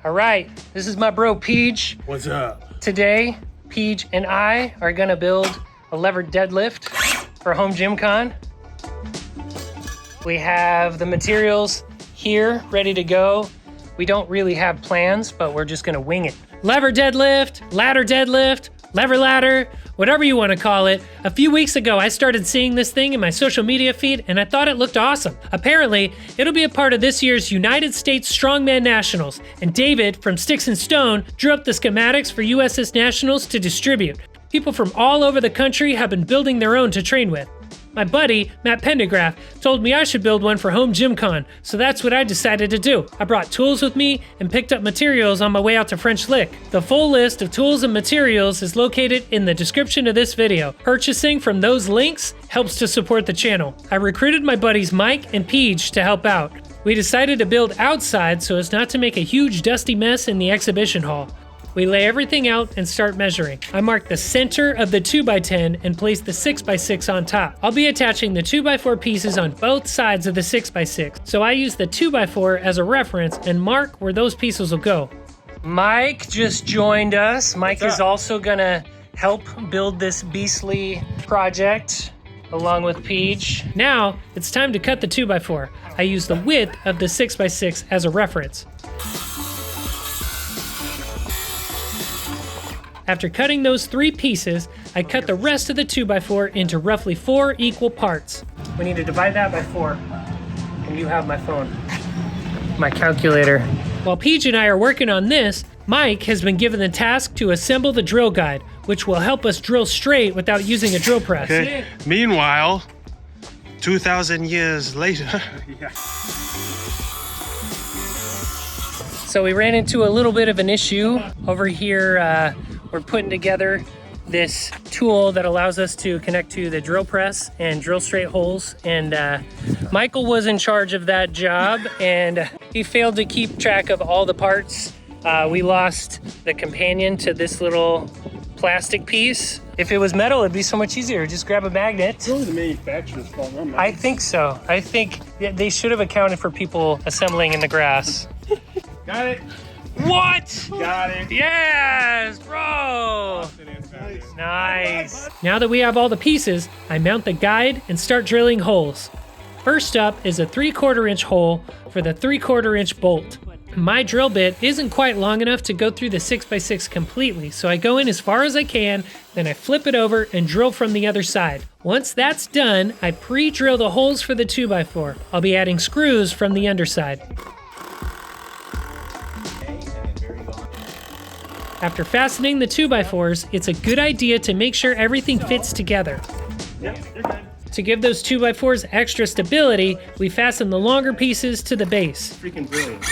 All right, this is my bro Peach. What's up? Today, Peach and I are gonna build a levered deadlift for HomeGymCon. We have the materials here ready to go. We don't really have plans, but we're just gonna wing it. Lever deadlift, lever ladder, whatever you wanna call it. A few weeks ago, I started seeing this thing in my social media feed and I thought it looked awesome. Apparently, it'll be a part of this year's United States Strongman Nationals, and David from Sticks and Stone drew up the schematics for USS Nationals to distribute. People from all over the country have been building their own to train with. My buddy, Matt Pendergraph, told me I should build one for HomeGymCon, so that's what I decided to do. I brought tools with me and picked up materials on my way out to French Lick. The full list of tools and materials is located in the description of this video. Purchasing from those links helps to support the channel. I recruited my buddies Mike and Peach to help out. We decided to build outside so as not to make a huge dusty mess in the exhibition hall. We lay everything out and start measuring. I mark the center of the 2x10 and place the 6x6 on top. I'll be attaching the 2x4 pieces on both sides of the 6x6, so I use the 2x4 as a reference and mark where those pieces will go. Mike just joined us. Mike is also gonna help build this beastly project along with Peach. Now, it's time to cut the 2x4. I use the width of the 6x6 as a reference. After cutting those 3 pieces, I cut the rest of the 2x4 into roughly 4 equal parts. We need to divide that by 4. And you have my phone. My calculator. While Peach and I are working on this, Mike has been given the task to assemble the drill guide, which will help us drill straight without using a drill press. Okay. Meanwhile, 2,000 years later. Yeah. So we ran into a little bit of an issue over here. We're putting together this tool that allows us to connect to the drill press and drill straight holes. And Michael was in charge of that job and he failed to keep track of all the parts. We lost the companion to this little plastic piece. If it was metal, it'd be so much easier. Just grab a magnet. It's really the manufacturer's fault. I think so. I think they should have accounted for people assembling in the grass. Got it. What? Got it. Yes, bro. Nice. Now that we have all the pieces, I mount the guide and start drilling holes. First up is a 3/4 inch hole for the 3/4 inch bolt. My drill bit isn't quite long enough to go through the 6x6 completely, so I go in as far as I can, then I flip it over and drill from the other side. Once that's done, I pre-drill the holes for the 2x4. I'll be adding screws from the underside. After fastening the 2x4s, it's a good idea to make sure everything fits together. Yep, you're good. To give those 2x4s extra stability, we fasten the longer pieces to the base. Freaking brilliant.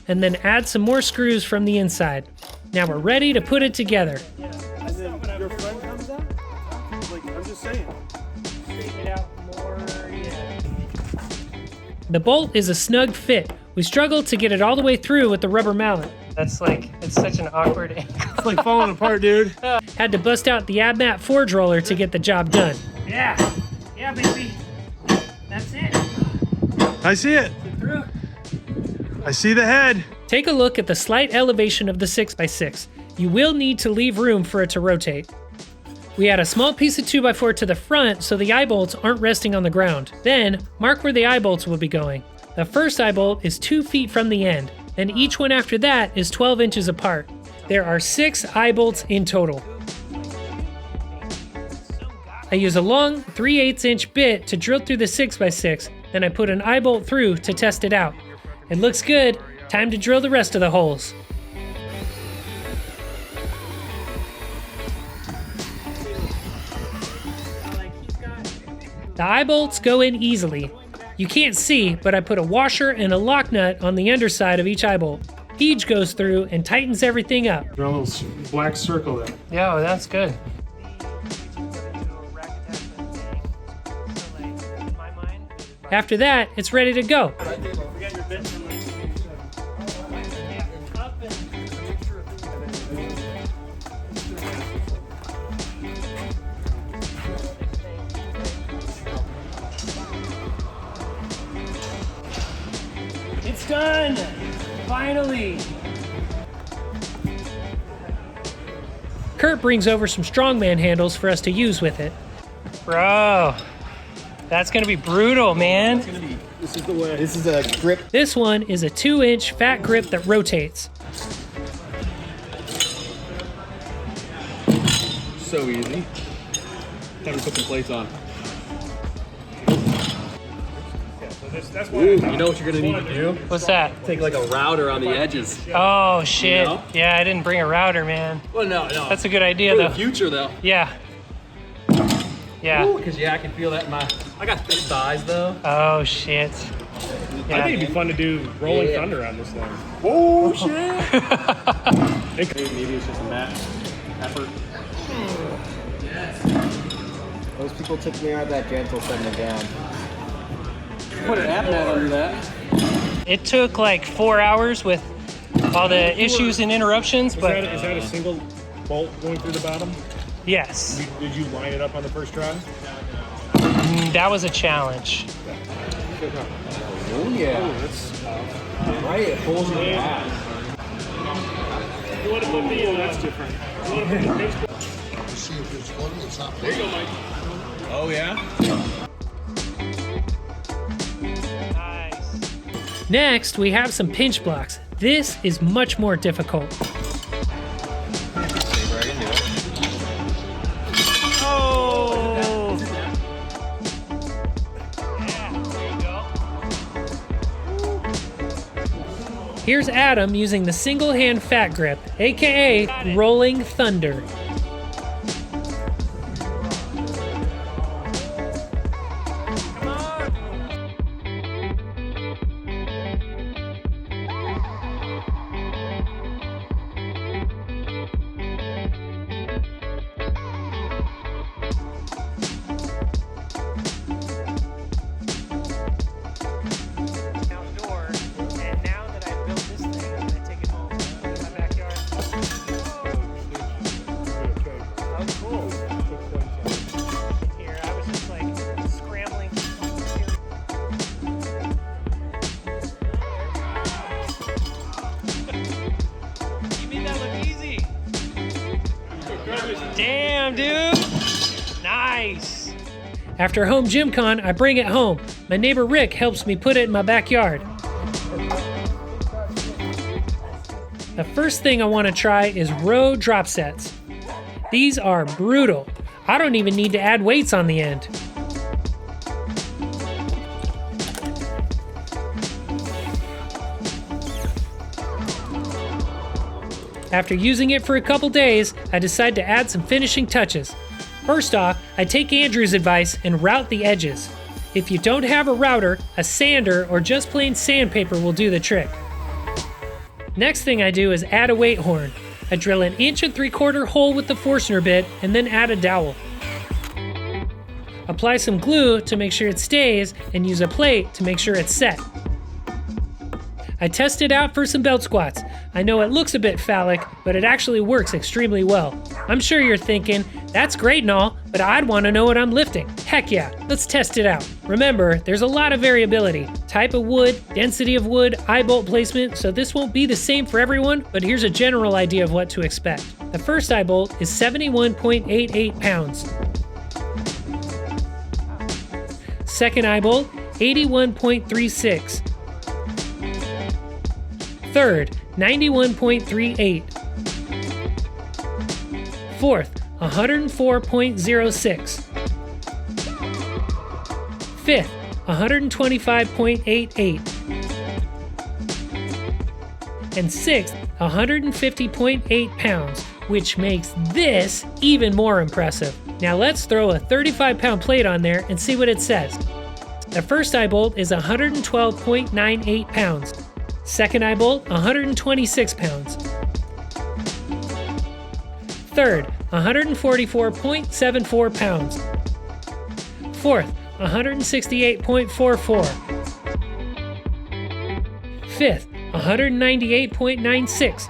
And then add some more screws from the inside. Now we're ready to put it together. And then your friend comes out? Like, I'm just saying. Straighten it out more, yeah. The bolt is a snug fit. We struggled to get it all the way through with the rubber mallet. That's like, it's such an awkward angle. It's like falling apart, dude. Had to bust out the Abmat forge roller to get the job done. Yeah, baby. That's it. I see it. Through. I see the head. Take a look at the slight elevation of the 6x6. You will need to leave room for it to rotate. We add a small piece of 2x4 to the front so the eyebolts aren't resting on the ground. Then, mark where the eyebolts will be going. The first eyebolt is 2 feet from the end, and each one after that is 12 inches apart. There are 6 eyebolts in total. I use a long 3/8 inch bit to drill through the 6x6, then I put an eyebolt through to test it out. It looks good. Time to drill the rest of the holes. The eyebolts go in easily. You can't see, but I put a washer and a lock nut on the underside of each eyebolt. Peach goes through and tightens everything up. Draw a little black circle there. Yeah, well, that's good. After that, it's ready to go. It's done. finally. Kurt brings over some strongman handles for us to use with it. Bro, that's gonna be brutal, man. This is the way. This is a grip. This one is a 2-inch fat grip that rotates. So easy. Time to put some plates on. That's why You know what you're gonna need to do? What's that? Take like a router on the edges. Oh shit. You know? Yeah, I didn't bring a router, man. Well, no. That's a good idea For though. the future though. Yeah. Yeah. Because I can feel that in my. I got thick thighs though. Oh shit. I think Yeah. it'd be fun to do rolling thunder on this thing. Oh shit! Maybe it's just a mat effort. Those people took me out of that gentle setting down. Put an Abmat under that. It took like 4 hours with all the issues and interruptions, Is but that a single bolt going through the bottom? yes, Did you line it up on the first try? that was a challenge. Oh yeah. Right, it pulls in the back. You want to put the that's different. You want to put the base See if it's floating, it's not There you floating. go, Mike. Oh yeah. Nice. Next, we have some pinch blocks. This is much more difficult. Oh! Yeah, there you go. Here's Adam using the single hand fat grip, aka Rolling Thunder. Outdoor, and now that I've built this thing, I'm gonna take it home in my backyard. Oh, cool. Here, I was just like scrambling. You made that look easy. Damn, dude. Nice. After HomeGymCon, I bring it home. My neighbor Rick helps me put it in my backyard. The first thing I want to try is row drop sets. These are brutal. I don't even need to add weights on the end. After using it for a couple days, I decide to add some finishing touches. First off, I take Andrew's advice and route the edges. If you don't have a router, a sander or just plain sandpaper will do the trick. Next thing I do is add a weight horn. I drill an 1 3/4 hole with the Forstner bit and then add a dowel. Apply some glue to make sure it stays and use a plate to make sure it's set. I test it out for some belt squats. I know it looks a bit phallic, but it actually works extremely well. I'm sure you're thinking, that's great and all, but I'd want to know what I'm lifting. Heck yeah, let's test it out. Remember, there's a lot of variability. Type of wood, density of wood, eye bolt placement, so this won't be the same for everyone, but here's a general idea of what to expect. The first eye bolt is 71.88 pounds. Second eye bolt, 81.36. Third, 91.38. Fourth, 104.06. Fifth, 125.88. And sixth, 150.8 pounds, which makes this even more impressive. Now let's throw a 35-pound plate on there and see what it says. The first eye bolt is 112.98 pounds. Second eye bolt, 126 pounds. Third, 144.74 pounds. Fourth, 168.44. Fifth, 198.96.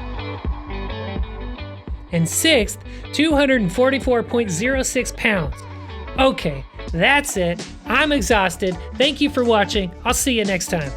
And sixth, 244.06 pounds. Okay, that's it. I'm exhausted. Thank you for watching. I'll see you next time.